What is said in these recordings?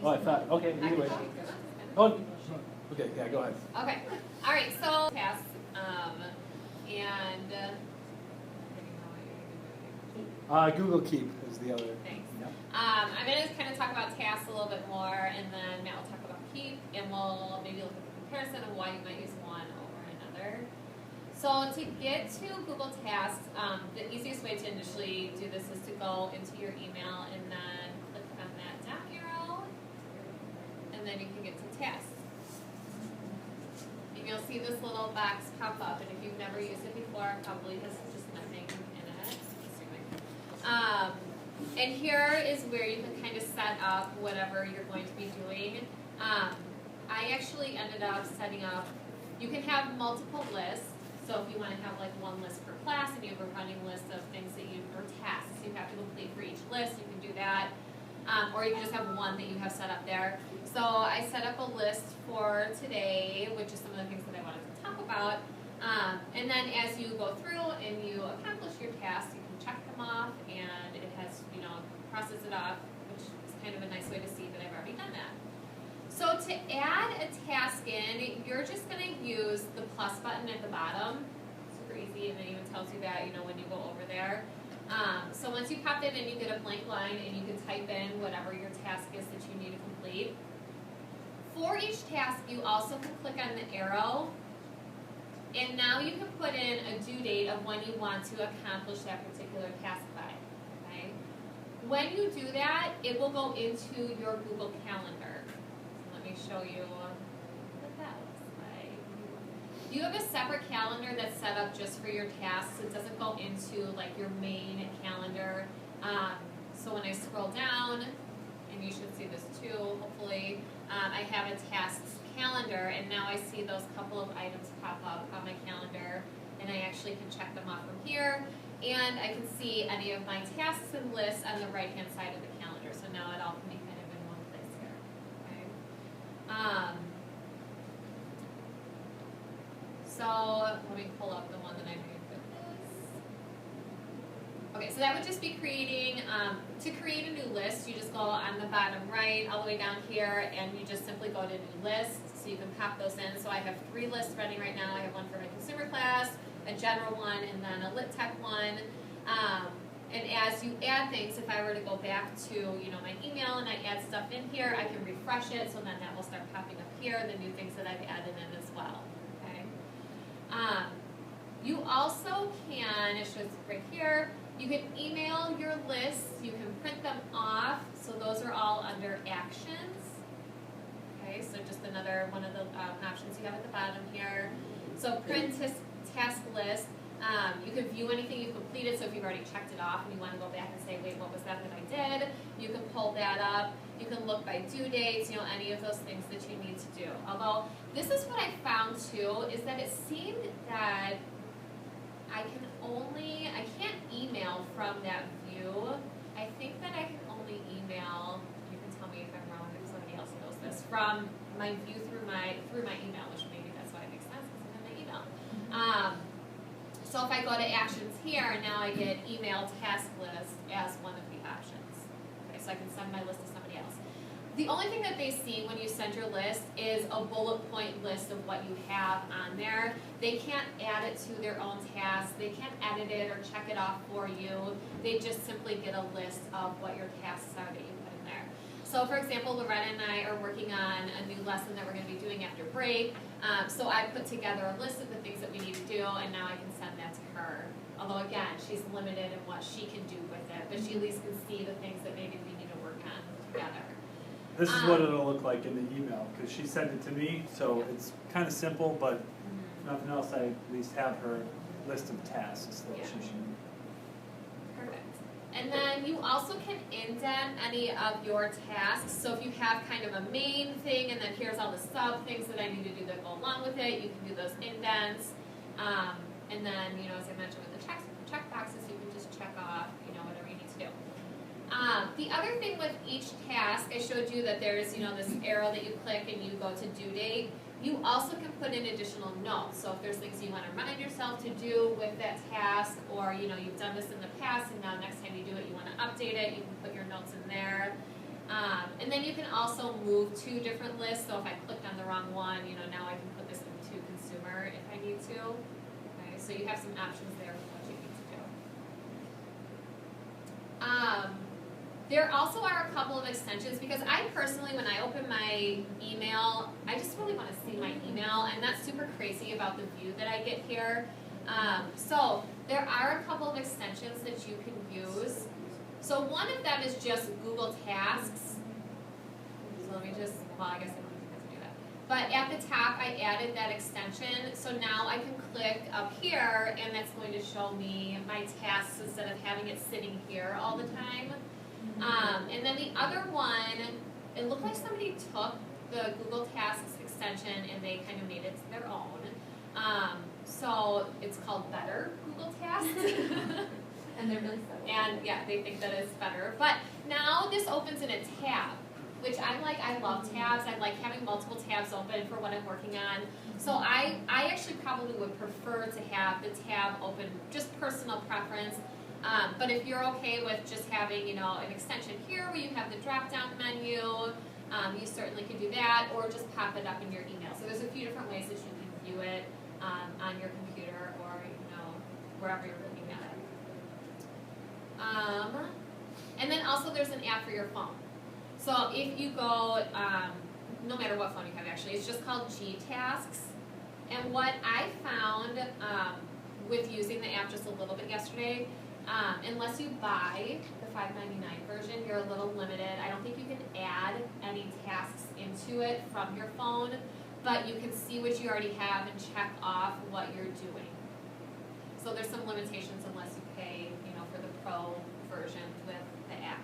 Oh, I thought, okay, anyway. Oh, okay, yeah, go ahead. Okay, all right, so tasks, Google Keep is the other. thanks. Yeah. I'm going to kind of talk about tasks a little bit more, and then Matt will talk about Keep, and we'll maybe look at the comparison of why you might use one over another. So to get to Google Tasks, the easiest way to initially do this is to go into your email and then click on that down arrow, and then you can get to Tasks. And you'll see this little box pop up, and if you've never used it before, probably has just nothing in it. And here is where you can kind of set up whatever you're going to be doing. I actually ended up setting up, you can have multiple lists. So if you want to have like one list per class and you have a running list of things that you, or tasks you have to complete for each list, you can do that. Or you can just have one that you have set up there. So I set up a list for today, which is some of the things that I wanted to talk about. And then as you go through and you accomplish your tasks, you can check them off, and it has, crosses it off, which is kind of a nice way to see that I've already done that. So to add a task in, you're just going to use the plus button at the bottom. Super easy, and it even tells you that, when you go over there. So once you pop it in, you get a blank line, and you can type in whatever your task is that you need to complete. For each task, you also can click on the arrow, and now you can put in a due date of when you want to accomplish that particular task by. Okay? When you do that, it will go into your Google Calendar. Show you what that looks like. You have a separate calendar that's set up just for your tasks. It doesn't go into like your main calendar. So when I scroll down, and you should see this too, hopefully, I have a tasks calendar, and now I see those couple of items pop up on my calendar, and I actually can check them off from here, and I can see any of my tasks and lists on the right-hand side of the calendar. So now it all can be kind of in one place here. So let me pull up the one that I made for this. Okay, so that would just be creating, to create a new list, you just go on the bottom right, all the way down here, and you just simply go to new list, so you can pop those in. So I have 3 lists running right now. I have one for my consumer class, a general one, and then a lit tech one. And as you add things, if I were to go back to my email and I add stuff in here, I can refresh it, so then that will start popping up here, the new things that I've added in as well. Okay. You also can, it shows right here, you can email your lists, you can print them off, so those are all under actions. Okay, so just another one of the options you have at the bottom here. So print task list. You can view anything you've completed, so if you've already checked it off and you want to go back and say, wait, what was that I did? You can pull that up. You can look by due dates, any of those things that you need to do. Although, this is what I found too, is that it seemed that I can't email from that view. I think that I can only email, you can tell me if I'm wrong, if somebody else knows this, from my view through my email, which maybe that's why it makes sense, because I'm in my email. So if I go to actions here, now I get email task list as one of the options. Okay, so I can send my list to somebody else. The only thing that they see when you send your list is a bullet point list of what you have on there. They can't add it to their own tasks. They can't edit it or check it off for you. They just simply get a list of what your tasks are that you put in there. So for example, Loretta and I are working on a new lesson that we're going to be doing after break. So I put together a list of the things that we need to do, and now I can send that to her. Although again, she's limited in what she can do with it, but she at least can see the things that maybe we need to work on together. This is what it'll look like in the email, because she sent it to me, so it's kind of simple, but if nothing else, I at least have her list of tasks that she should. Perfect. And then you also can indent any of your tasks. So if you have kind of a main thing, and then here's all the sub things that I need to do that go along with it, you can do those indents. And then, as I mentioned with the check boxes, you can just check off, whatever you need to do. The other thing with each task, I showed you that there's, this arrow that you click and you go to due date. You also can put in additional notes. So if there's things you want to remind yourself to do with that task, or you've done this in the past and now next time you do it you want to update it, you can put your notes in there. And then you can also move to different lists. So if I clicked on the wrong one, now I can put this into consumer if I need to. Okay, so you have some options there for what you need to do. There also are a couple of extensions because I personally, when I open my email, I just really want to see my email. I'm not super crazy about the view that I get here. So there are a couple of extensions that you can use. So one of them is just Google Tasks. So let me I guess I don't have to do that. But at the top, I added that extension. So now I can click up here, and that's going to show me my tasks instead of having it sitting here all the time. And then the other one, it looked like somebody took the Google Tasks extension and they kind of made it their own. So it's called Better Google Tasks. And they're really subtle. And yeah, they think that it's better. But now this opens in a tab, which I'm like, I love tabs. I like having multiple tabs open for what I'm working on. So I actually probably would prefer to have the tab open, just personal preference. But if you're okay with just having, an extension here where you have the drop-down menu, you certainly can do that, or just pop it up in your email. So there's a few different ways that you can view it on your computer or, wherever you're looking at it. And then also there's an app for your phone. So if you go, no matter what phone you have actually, it's just called G-Tasks. And what I found with using the app just a little bit yesterday, unless you buy the $5.99 version, you're a little limited. I don't think you can add any tasks into it from your phone, but you can see what you already have and check off what you're doing. So there's some limitations unless you pay, for the pro version with the app.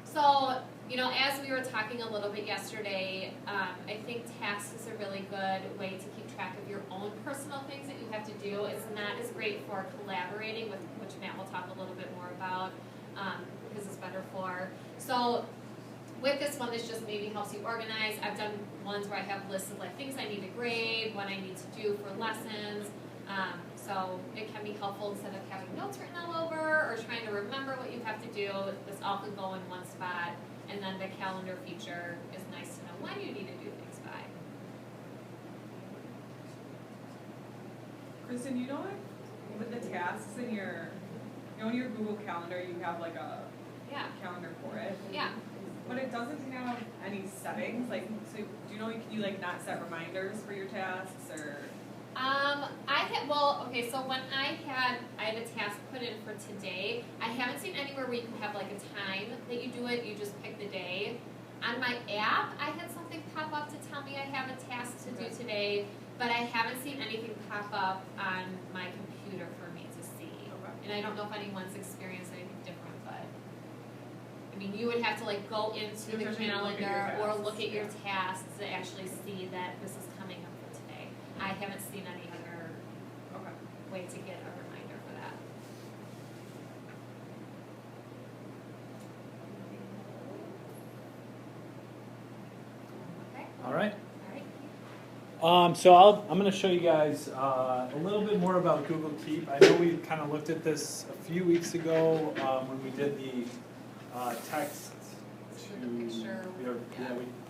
So, as we were talking a little bit yesterday, I think tasks is a really good way to keep track of your own personal things that you have to do. It's not as great for collaborating, with which Matt will talk a little bit more about, because it's better for. So with this one, this just maybe helps you organize. I've done ones where I have lists of things I need to grade, what I need to do for lessons. So it can be helpful instead of having notes written all over or trying to remember what you have to do. This all can go in one spot. And then the calendar feature is nice to know when you need to do things by. Kristen, with the tasks in your, in your Google Calendar, you have a calendar for it. Yeah. But it doesn't have any settings. So do you know, can you not set reminders for your tasks or? So when I had a task put in for today, I haven't seen anywhere where you can have a time that you do it, you just pick the day. On my app, I had something pop up to tell me I have a task to do today, but I haven't seen anything pop up on my computer for me to see. Okay. And I don't know if anyone's experienced anything different, but you would have to go into the calendar or look at your tasks to actually see that this is coming up for today. I haven't seen any other way to get a reminder for that. Okay. All right. All right. So I'm going to show you guys a little bit more about Google Keep. I know we kind of looked at this a few weeks ago when we did the text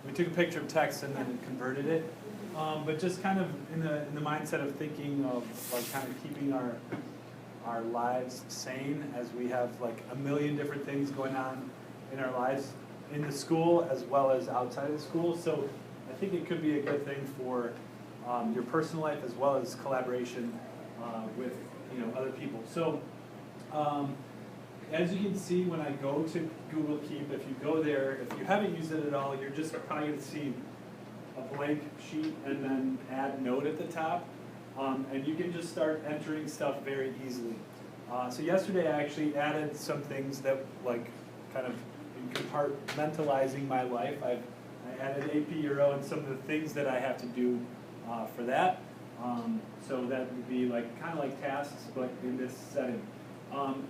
we took a picture of text and then converted it. But just kind of in the mindset of thinking of kind of keeping our lives sane as we have a million different things going on in our lives in the school as well as outside of the school. So I think it could be a good thing for your personal life as well as collaboration with other people. So as you can see, when I go to Google Keep, if you go there, if you haven't used it at all, you're just probably going to see a blank sheet and then add note at the top. And you can just start entering stuff very easily. So yesterday I actually added some things that kind of in compartmentalizing my life. I added AP Euro and some of the things that I have to do for that. So that would be kind of like tasks, but in this setting.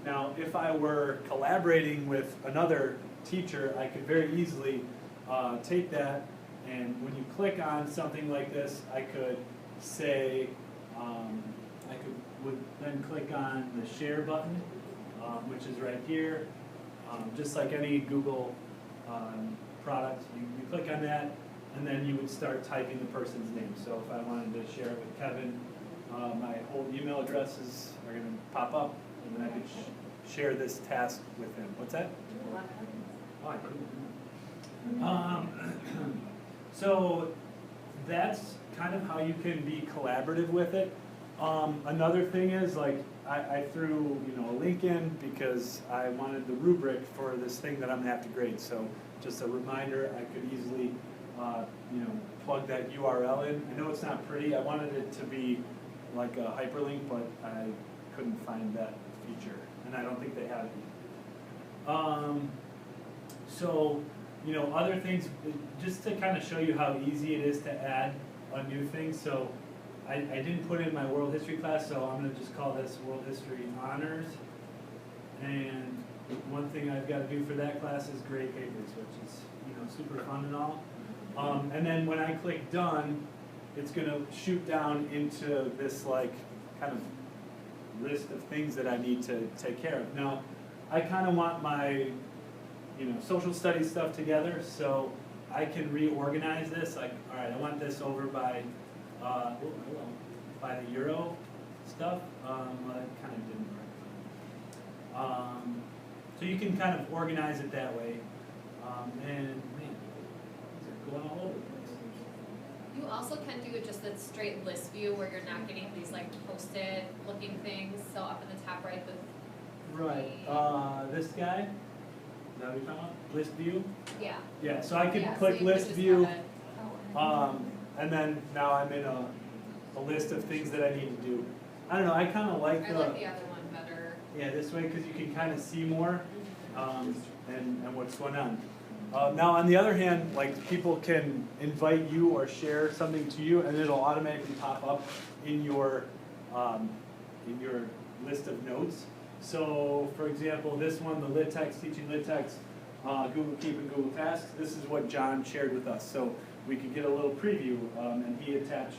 Now, if I were collaborating with another teacher, I could very easily take that, and when you click on something like this, I could say, would then click on the share button, which is right here. Just like any Google product, you click on that, and then you would start typing the person's name. So if I wanted to share it with Kevin, my whole email addresses are going to pop up, and then I could share this task with him. What's that? Oh, I couldn't. So that's kind of how you can be collaborative with it. Another thing is, like, I threw a link in because I wanted the rubric for this thing that I'm gonna have to grade. So just a reminder, I could easily plug that URL in. I know it's not pretty. I wanted it to be like a hyperlink, but I couldn't find that feature, and I don't think they have it. So other things, just to kind of show you how easy it is to add a new thing. So I didn't put in my world history class, so I'm going to just call this World History Honors. And one thing I've got to do for that class is grade papers, which is super fun and all. And then when I click done, it's going to shoot down into this like kind of list of things that I need to take care of. Now, I kind of want my social studies stuff together, so I can reorganize this. Like, all right, I want this over by the Euro stuff. Well, that kind of didn't work. So you can kind of organize it that way. And man, these are going all over the place. You also can do just a straight list view where you're not getting these like posted looking things. So up in the top right, This guy. Is that what you're talking about? List view? yeah. Yeah, so I could Yeah, so click you could list just view, have it- and then now I'm in a list of things that I need to do. I don't know, I kind of like I like the other one better. yeah, this way, because you can kind of see more, and what's going on. Now, on the other hand, like, people can invite you or share something to you, and it'll automatically pop up in your list of notes. So, for example, this one, the LitText, teaching LitText, Google Keep and Google Tasks, this is what John shared with us. So we could get a little preview, and he attached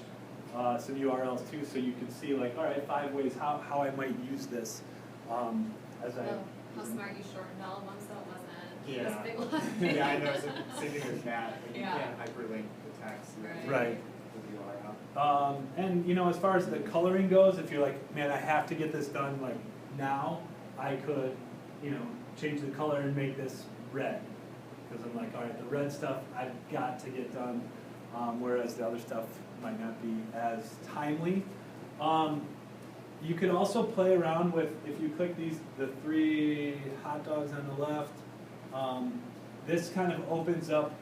some URLs too, so you could see, like, all right, 5 ways how I might use this as I... Oh, how smart you shortened all of them so it wasn't Yeah. this big one. Yeah, I know, same thing with that, but you Yeah. can't hyperlink the text. Right. With the URL. And as far as the coloring goes, if you're like, man, I have to get this done like now, I could, change the color and make this red. Because I'm like, all right, the red stuff I've got to get done, whereas the other stuff might not be as timely. You could also play around with, if you click the 3 hot dogs on the left, this kind of opens up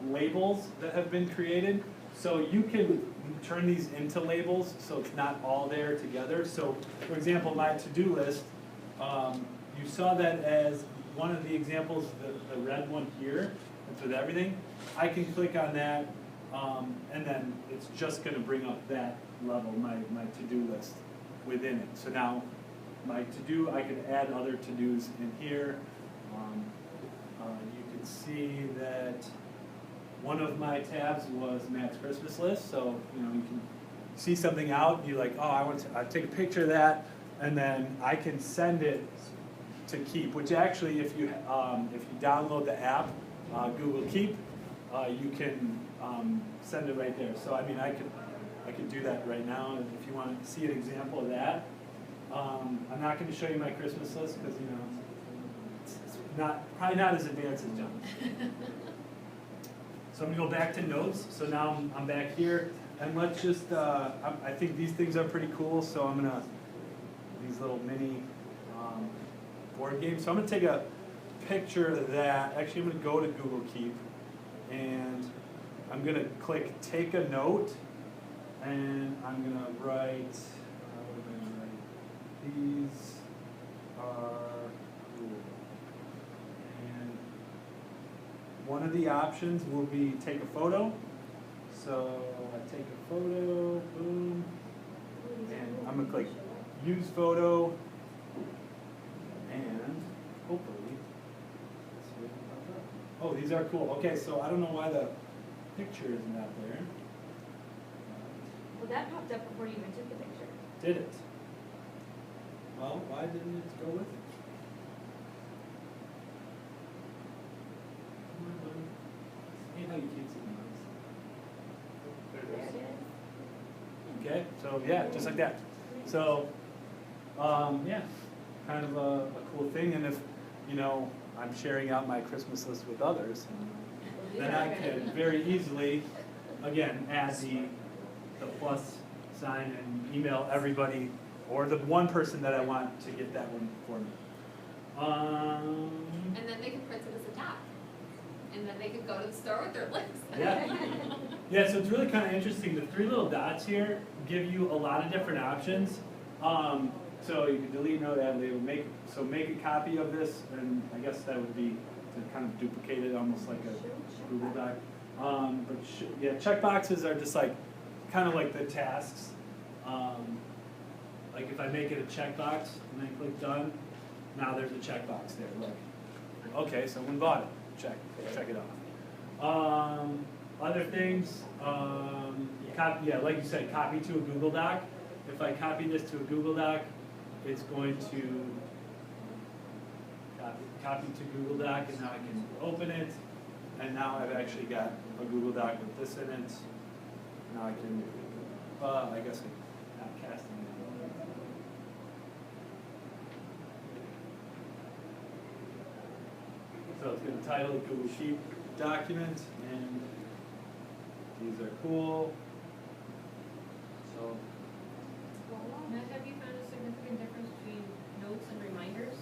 labels that have been created. So you can turn these into labels so it's not all there together. So for example, my to-do list, you saw that as one of the examples, the red one here, that's with everything. I can click on that, and then it's just going to bring up that level, my to-do list within it. So now my to-do, I can add other to-dos in here. You can see that one of my tabs was Matt's Christmas list, so you can see something out, and you're like, oh, I take a picture of that, and then I can send it to Keep, which actually, if you download the app, Google Keep, you can send it right there. So I mean, I could do that right now, and if you want to see an example of that. I'm not going to show you my Christmas list because it's probably not as advanced as John's. So I'm going to go back to notes. So now I'm back here, and let's just, I think these things are pretty cool, so I'm going to, these little mini board games. So I'm going to take a picture of that. Actually, I'm going to go to Google Keep, and I'm going to click Take a Note, and I'm going to write, these are cool. And one of the options will be take a photo. So I take a photo, boom, and I'm going to click Use Photo, and hopefully, this will pop up. Oh, these are cool. Okay, so I don't know why the picture is not there. Well, that popped up before you even took the picture. Did it? Well, why didn't it go with it? So yeah, just like that. So, yeah, kind of a cool thing. And if, you know, I'm sharing out my Christmas list with others, then I can very easily, again, add the plus sign and email everybody, or the one person that I want to get that one for me. And then they can print it as a doc. And then they could go to the store with their list. Yeah. Yeah, so it's really kind of interesting. The three little dots here give you a lot of different options. So you can delete, note, add, label, make a copy of this, and I guess that would be to kind of duplicate it almost like a Google Doc. Yeah, checkboxes are just like, kind of like the tasks. Like if I make it a checkbox and I click done, now there's a checkbox there, look. Okay, someone bought it, check it off. Other things, yeah, like you said, copy to a Google Doc. If I copy this to a Google Doc, it's going to copy to Google Doc, and now I can open it, and now I've actually got a Google Doc with this in it. Now I can, I guess I'm not casting it. So it's going to title it Google Sheet document, and these are cool. So, Now, have you found a significant difference between notes and reminders?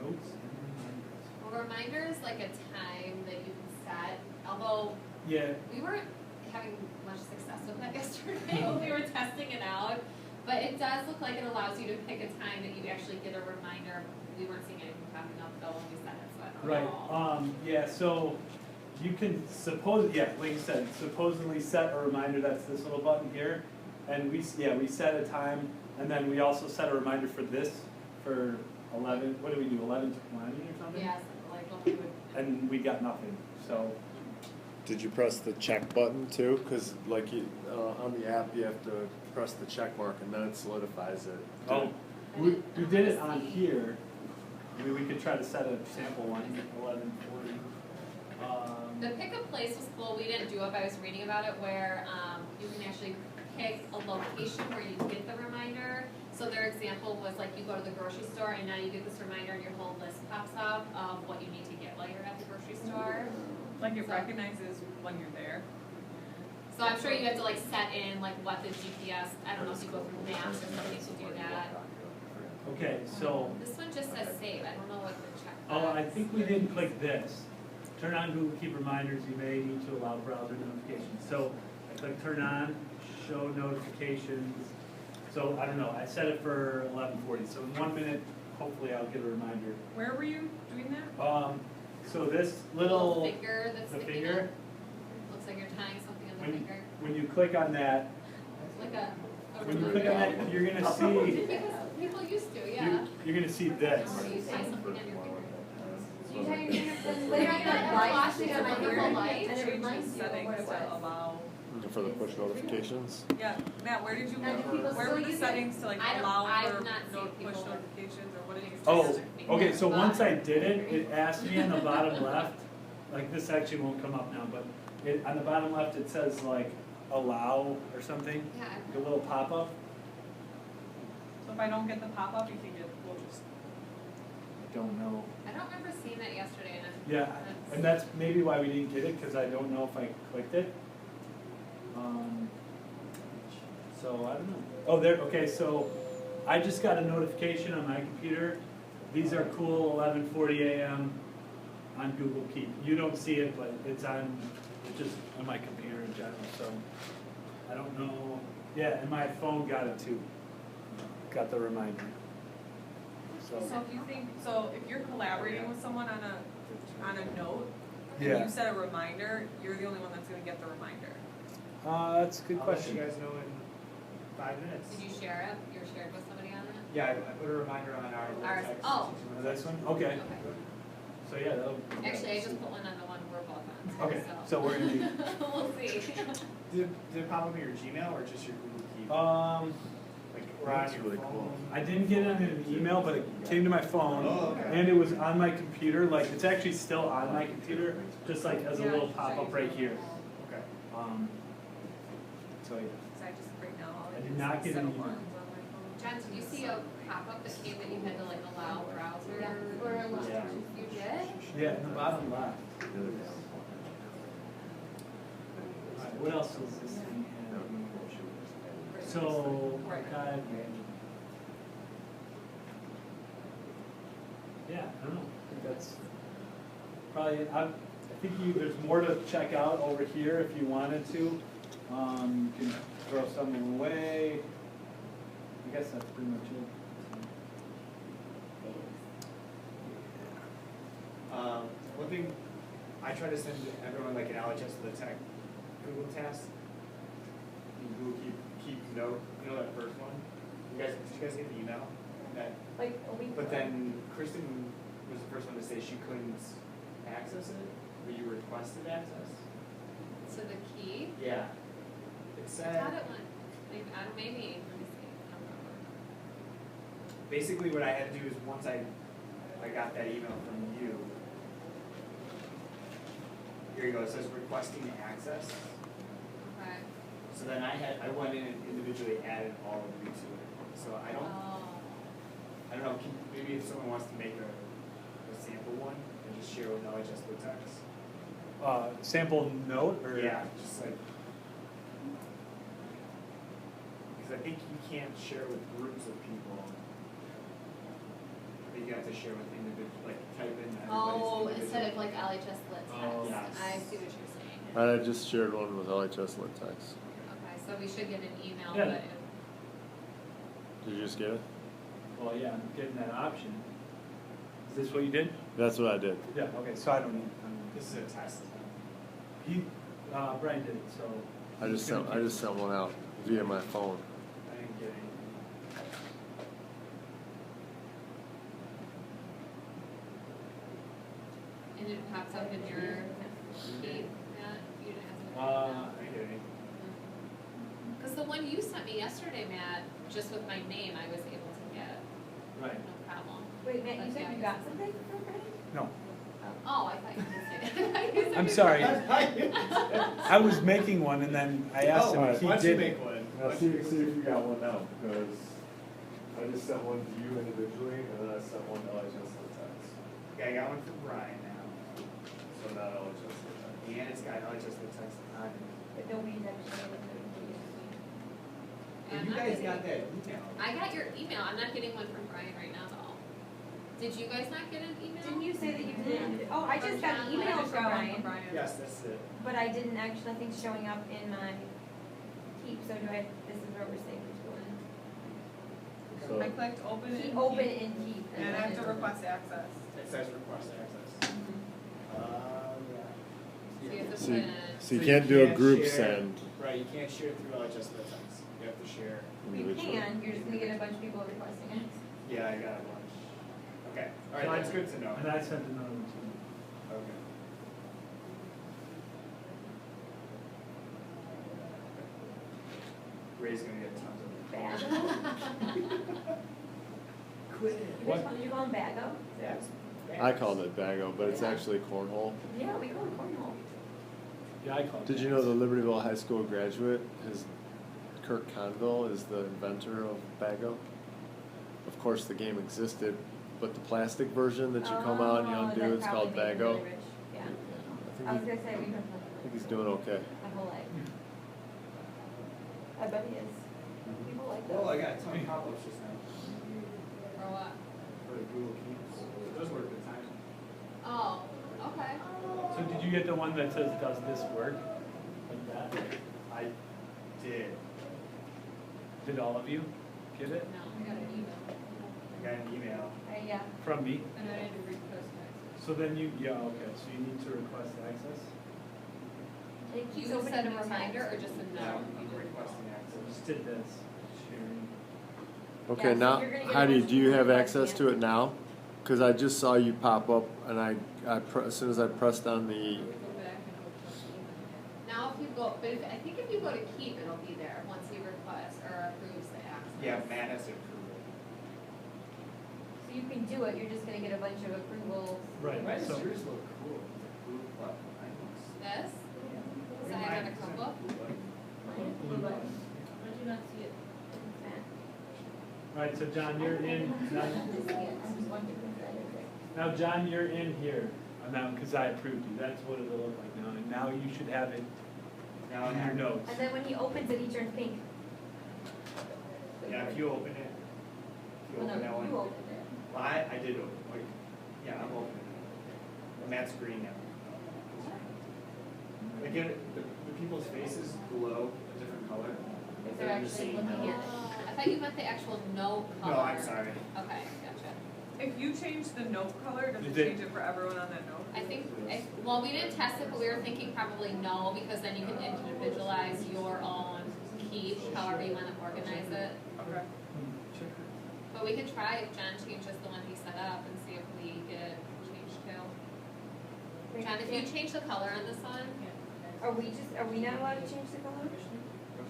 notes and reminders. Well, reminders like a time that you can set, although Yeah, we weren't having much success with that yesterday when we were testing it out. But it does look like it allows you to pick a time that you actually get a reminder. We weren't seeing anything popping up though when we set it, so I don't know. right. Yeah, so you can like you said, supposedly set a reminder. That's this little button here. And we set a time, and then we also set a reminder for this, for 11, what do we do, 11:20 or something? Yeah, something like what we would. And we got nothing, so. Did you press the check button too? Because like on the app, you have to press the check mark and then it solidifies it. Oh, we did it on here. Maybe we could try to set a sample one, 11:40. The pick a place was cool. We didn't do it, but I was reading about it where you can actually pick a location where you get the reminder. So their example was like you go to the grocery store and now you get this reminder and your whole list pops up of what you need to get while you're at the grocery store. Like it recognizes when you're there. So I'm sure you have to like set in like what the GPS, I don't know if you go through maps or something to do that. Okay, so, This one just says save. I don't know what the check. I think we didn't click this. Turn on Google Keep reminders. You may need to allow browser notifications. So I click turn on, show notifications. So I don't know, I set it for 11:40. So in 1 minute, hopefully I'll get a reminder. Where were you doing that? So this little, finger that's the sticking finger, up. Looks like you're tying something on the when, finger. when you click on that, Like a when you click on that, you're gonna see, Because people used to, yeah. you're gonna see this. Or you tie something on your finger. Do you tie your finger from When you're like not the light watching to it, like the your whole ear, light, and it Change reminds the you of what settings it to was? allow. For the push notifications. Yeah, Matt, where did you Now, do people where still were the use it? settings to like I don't- allow I've for not seen push people- notifications or what did you? Oh, okay, so once I did it, it asked me on the bottom left, like this actually won't come up now, but on the bottom left, it says like allow or something, Yeah. a little pop-up. So if I don't get the pop-up, you think it will just, I don't know. I don't remember seeing that yesterday, and Yeah, and that's maybe why we didn't get it, because I don't know if I clicked it. So I don't know. Oh, there, okay, so I just got a notification on my computer. These are cool, 11:40 a.m. on Google Keep. You don't see it, but it's just on my computer in general, so I don't know. Yeah, and my phone got it too. Got the reminder. so if you think, so if you're collaborating with someone on a note, and Yeah. you set a reminder, you're the only one that's gonna get the reminder. That's a good I'll let question. you guys know in 5 minutes. did you share it? You're shared with somebody on it? Yeah, I put a reminder on our Ours- text. oh. This one? Okay. Okay. So yeah, that'll. Actually, I just put one on the one we're both on. Okay, so we're gonna be. We'll see. Did it pop up in your Gmail or just your Google Keep? Like, or on That's your really phone? cool. I didn't get it in an email, but it came to my phone, Oh, okay. and it was on my computer, like, it's actually still on my computer, just like as a little pop-up right here. Okay. So So yeah. Cause I just right now, all I I did do is not get set an email. alarms on my phone. John, did you see a pop-up that came that you had to like allow browser? Yeah, or allow. Yeah. You did? Yeah, in the bottom left. Alright, what else was this thing have? So, yeah, I don't know, I think that's probably, I think there's more to check out over here if you wanted to. You can throw something away. I guess that's pretty much it. One thing, I try to send everyone like an LHS to the tech Google task. Google keep note, you know that first one? Did you guys get the email? That, Like a week. but then Kristen was the first one to say she couldn't access it, but you requested access? So the key? Yeah. It I said, thought it went, maybe, I don't, maybe, let me see, I don't remember. basically what I had to do is once I got that email from you, here you go, it says requesting access. Okay. So then I went in and individually added all of you to it. So I don't know, maybe if someone wants to make a sample one and just share with LHS with text. Sample note or? Yeah, just like, because I think you can't share with groups of people. I think you have to share with individual, like type in everybody's Oh, individual. instead of like LHS lit text, Oh, yes. I see what you're saying. I just shared one with LHS Lit Text. Okay, so we should get an email, Yeah. but Did you just get it? Well, yeah, I'm getting that option. Is this what you did? That's what I did. Yeah, okay, so I don't need, This is a test. Brian did it, so. I just sent one out via my phone. I didn't get any. and it pops up in your key, Matt, you didn't have to. I didn't get any. Because the one you sent me yesterday, Matt, just with my name, I was able to get, Right. no problem. Wait, Matt, you said you got something from Brian? No, Oh, I thought you did say that. I'm sorry. I was making one and then I asked him Oh, if he Why don't you did. make one? See if you got one now, because I just sent one to you individually, and then I sent one to LHS Lit Text. Okay, I got one from Brian now. So not LHS Lit Text. And it's got LHS with text on it. But nobody's actually able to. But I'm you not guys getting- got that email. I got your email, I'm not getting one from Brian right now though. Did you guys not get an email? Didn't you say that you did? Oh, I just got an email from Brian, Yes, that's it. but I didn't actually think showing up in my keep, so do I, this is where we're saying we're going. So I clicked open and Keep open and keep. And I have to request access. It says request access. Yeah. So you have to So put you- in, so you can't do a group share- send. Right, you can't share through LHS with text. You have to share. You individually. can, you're just gonna get a bunch of people requesting it. Yeah, I got a bunch. Okay, all right, that's good to know. And I sent another one to you. Okay. Ray's gonna get tons of. Bago? Quit it. Did you call him Bago? That's. I called it Bago, but it's actually cornhole. Yeah, we call him cornhole. Yeah, I called. Did you know the Libertyville High School graduate, Kirk Conville, is the inventor of Bago? Of course, the game existed, but the plastic version that you come out and you Oh, undo, that it's called probably made him Bago. really rich. Yeah. I I was think, gonna say, we've heard I think he's doing okay. my whole life. I bet he is. People like that. Well, I got a ton of pop-ups just now for what? for the Google Keeps. It does work at times. Oh, okay. So did you get the one that says, does this work? Like that? I did. Did all of you get it? No, I got an email. I got an email. Yeah. From me? And I had to request access. So then yeah, okay, so you need to request access? And it keeps You opening send a new tabs. reminder or just a Yeah, note? I'm requesting I access. just did this, sharing. Okay, Yeah, so now, you're gonna get a Heidi, bunch do you of have people access to it now? Because I just saw you pop up, and as soon as I pressed on the, Go back and go check the email. Now if you go, but I think if you go to keep, it'll be there once he requests or approves the access. Yeah, Matt has to approve it. So you can do it, you're just gonna get a bunch of approvals. Right, Why does so, yours look cool? The blue button. I know. This? So I Mine got a doesn't couple. have blue button. Blue button. Alright, so John, you're in, now John, you're in here, now, because I approved you, that's what it'll look like now, and now you should have it Now in your notes. And then when he opens it, he turns pink. Yeah, if you open it, if you Well, open that no, one. you opened it. Well, I did open, like, yeah, I'm opening it. And Matt's green now. Again, the people's faces glow a different color. If They're they're in the actually same looking note. at it. I thought you meant the actual no color. No, I'm sorry. Okay, gotcha. If you change the note color, does You it did. change it for everyone on that note? I think, well, we didn't test it, but we were thinking probably no, because then you can individualize your own keep, however you want to organize it. Okay. But we could try if John changes the one he set up and see if we get it changed too. John, if you change the color on this one, Are we not allowed to change the color?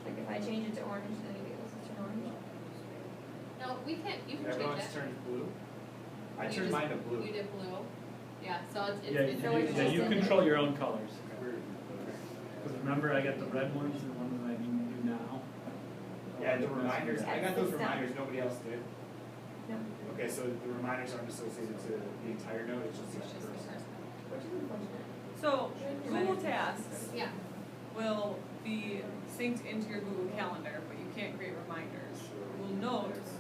Like if I change it to orange, then anybody else will turn orange? no, we can, you can change Everyone's it. turned blue? I You turned just- mine to blue. You did blue. Yeah, so it's, Yeah, it's. So it's yeah, just you in there. control your own colors. Because remember, I got the red ones and the ones that I can do now. Yeah, the reminders, I got those It's reminders, nobody else did. No. Okay, so the reminders aren't associated to the entire note, it's just It's that just the first. first Which is unfortunate. So Google Tasks one. Yeah, will be synced into your Google Calendar, but you can't create reminders. Google Notes,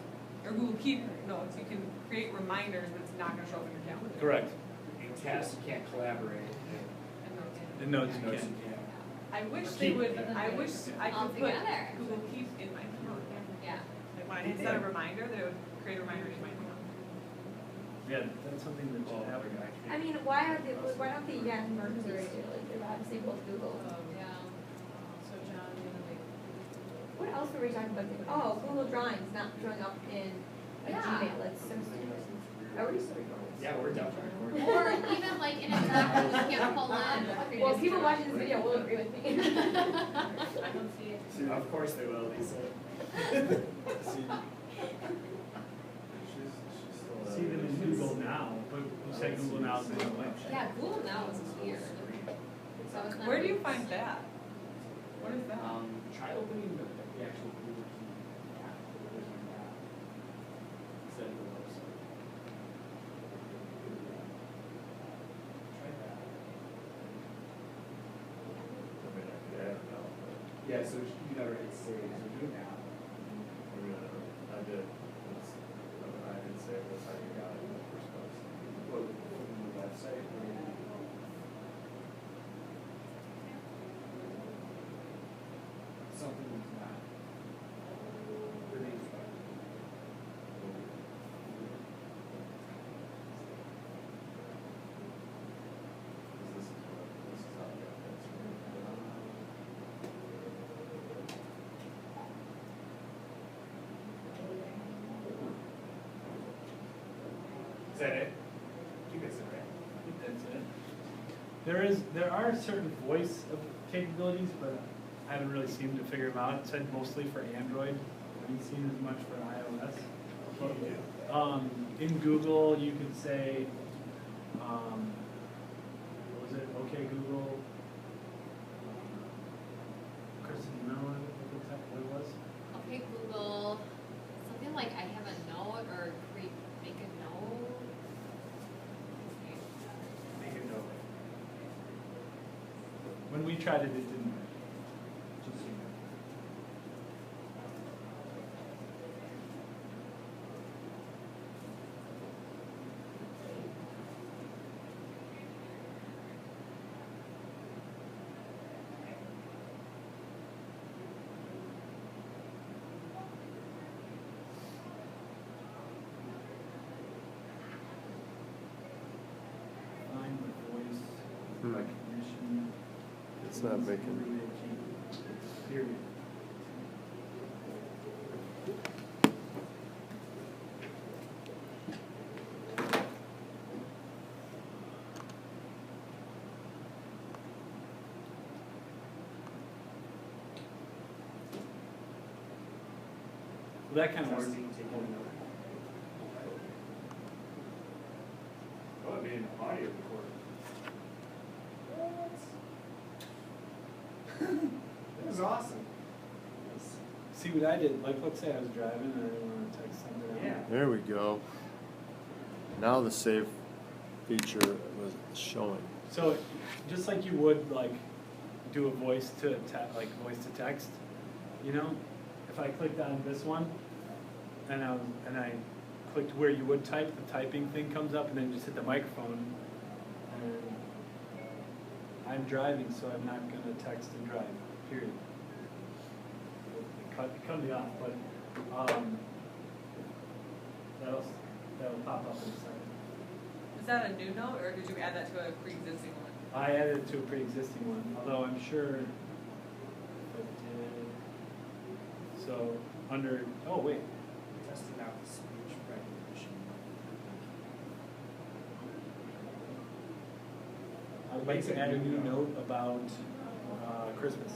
or Google Keep notes, you can create reminders, but it's not gonna show up in your calendar. Correct. In tasks, you can't collaborate. and notes. The notes you Notes, can. you can't. I wish they would, I wish I All could put together. Google Keep in my calendar. Yeah, Like when I set a reminder, that it would create a reminder in my calendar. Yeah, that's something that should happen. I mean, why don't the Yahoo emergencies do, like, they're obviously both Google. yeah. What else were we talking about? Oh, Google Drawings not showing up in a Yeah. Gmail, that's so stupid. Are we still recording? Yeah, we're done. Or even like in a document, you can't pull in. Well, people watching this video will agree with me. Of course they will, Lisa. See them in Google Now, but you say Google Now is the way. Yeah, Google Now is weird. So it's not Where do you really- find that? What is that? Try opening the actual Google Keep app, there's an app, instead of the website. Try that. Yeah, so you never hit save, so do it now. I did. I didn't say it was how you got it in the first place. What, from the website, or? Something was not. Your name's right. This is how I got that screen. Is that it? I think that's it, right? I think that's it. There are certain voice capabilities, but I haven't really seemed to figure them out. It said mostly for Android. I haven't seen as much for iOS. But, in Google, you could say, what was it, OK Google? Kristen, do you remember what it was? Okay, Google, something like I have a note or make a note. Make a note. When we tried it, it didn't work. Just so you know. Find the voice recognition. It's not making. Period. Well, that kind of works. Testing, taking a note. Oh, I made an audio recording. What? That was awesome. see what I did, like, let's say I was driving and I didn't wanna text something out. Yeah. There we go. Now the save feature was showing. So, just like you would, like, do a voice to text, you know? If I clicked on this one, and I clicked where you would type, the typing thing comes up, and then just hit the microphone, and I'm driving, so I'm not gonna text and drive, period. It cut me off, but, that'll pop up in a second. Is that a new note, or did you add that to a pre-existing one? I added it to a pre-existing one, although I'm sure if I did, so, under, oh, wait, Testing out the speech recognition. I would like to add a new note about, Christmas.